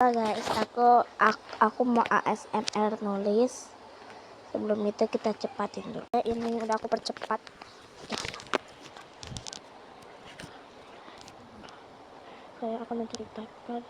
Guys, aku mau ASMR nulis. Sebelum itu kita cepatin dulu. Ini udah aku percepat. Kayak aku menceritakan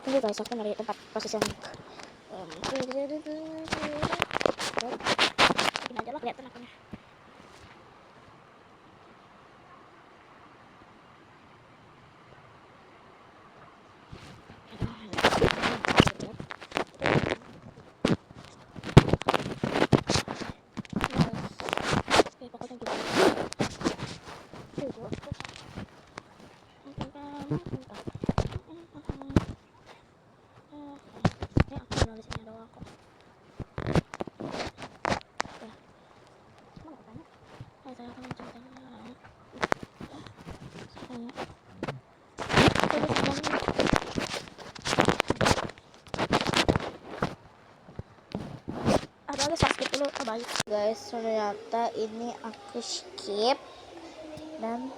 ini guys, aku nyari tempat posisi yang ini aja lah, kelihatan akunya. Pokoknya gitu. Aku nulis ini doang kok. Saya akan menceritakan ada skip dulu, balik guys. Ternyata ini aku skip dan